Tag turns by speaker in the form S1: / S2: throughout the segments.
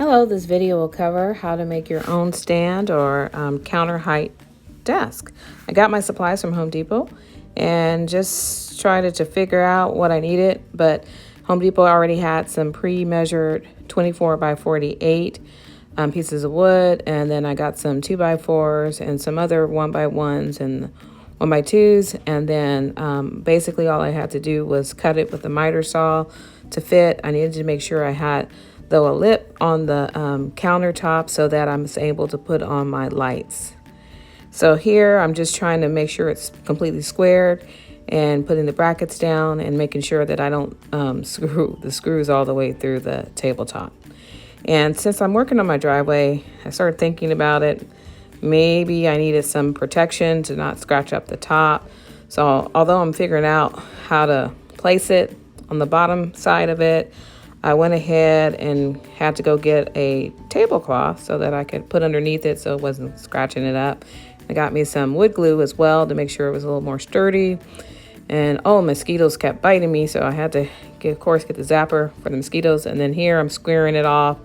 S1: Hello, this video will cover how to make your own stand or counter height desk. I got my supplies from Home Depot and just tried to figure out what I needed, but Home Depot already had some pre-measured 24 by 48 pieces of wood, and then I got some 2x4s and some other 1x1s and 1x2s, and then basically all I had to do was cut it with a miter saw to fit. I needed to make sure I had a lip on the countertop so that I'm able to put on my lights. So here I'm just trying to make sure it's completely squared and putting the brackets down and making sure that I don't screw the screws all the way through the tabletop. And since I'm working on my driveway, I started thinking about it. Maybe I needed some protection to not scratch up the top. So although I'm figuring out how to place it on the bottom side of it, I went ahead and had to go get a tablecloth so that I could put underneath it so it wasn't scratching it up. I got me some wood glue as well to make sure it was a little more sturdy. And mosquitoes kept biting me, so I had to, of course, get the zapper for the mosquitoes. And then here I'm squaring it off,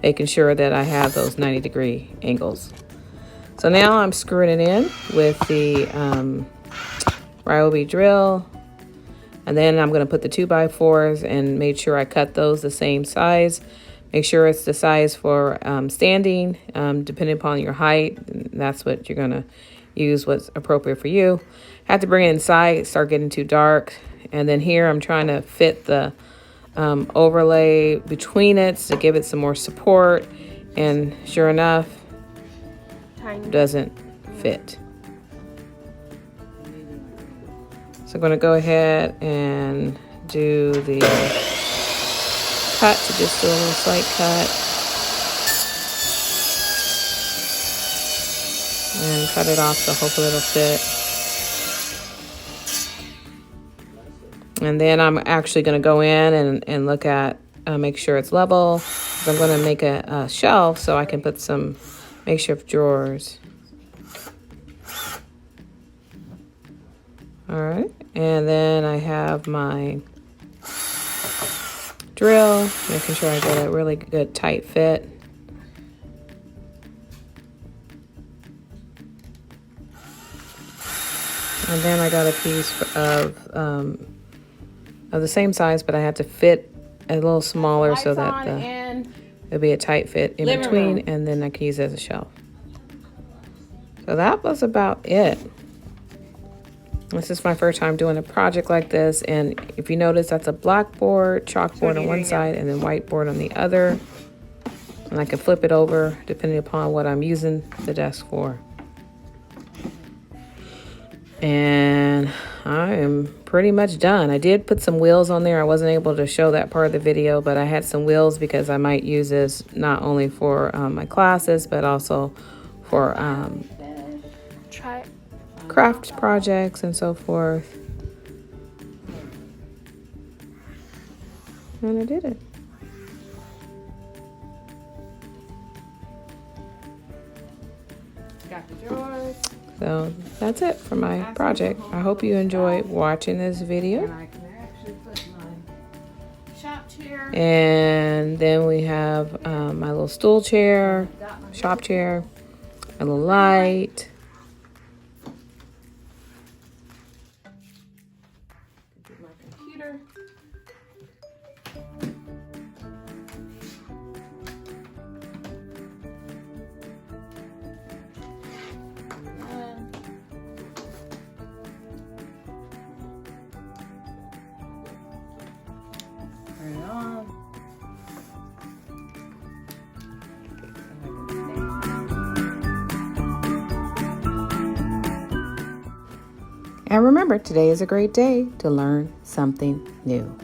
S1: making sure that I have those 90-degree angles. So now I'm screwing it in with the Ryobi drill. And then I'm going to put the 2x4s and make sure I cut those the same size. Make sure it's the size for standing, depending upon your height. That's what you're going to use, what's appropriate for you. Had to bring it inside, it started getting too dark. And then here I'm trying to fit the overlay between it to give it some more support. And sure enough, it doesn't fit. So I'm going to go ahead and do the cut, to just do a little slight cut. And cut it off so hopefully it'll fit. And then I'm actually going to go in and look at, make sure it's level. So I'm going to make a shelf so I can put some makeshift drawers. All right, and then I have my drill, making sure I get a really good tight fit. And then I got a piece of the same size, but I had to fit a little smaller so that it'll be a tight fit in between, and then I can use it as a shelf. So that was about it. This is my first time doing a project like this, and if you notice, that's a blackboard, chalkboard on one side, and then whiteboard on the other. And I can flip it over depending upon what I'm using the desk for. And I am pretty much done. I did put some wheels on there. I wasn't able to show that part of the video, but I had some wheels because I might use this not only for my classes, but also for craft projects and so forth. And I did it.
S2: Got the drawers.
S1: So that's it for my project. I hope you enjoyed watching this video.
S2: And I can actually put my shop chair.
S1: And then we have my little stool chair, shop chair, a little light.
S2: Turn it on.
S1: And remember, today is a great day to learn something new.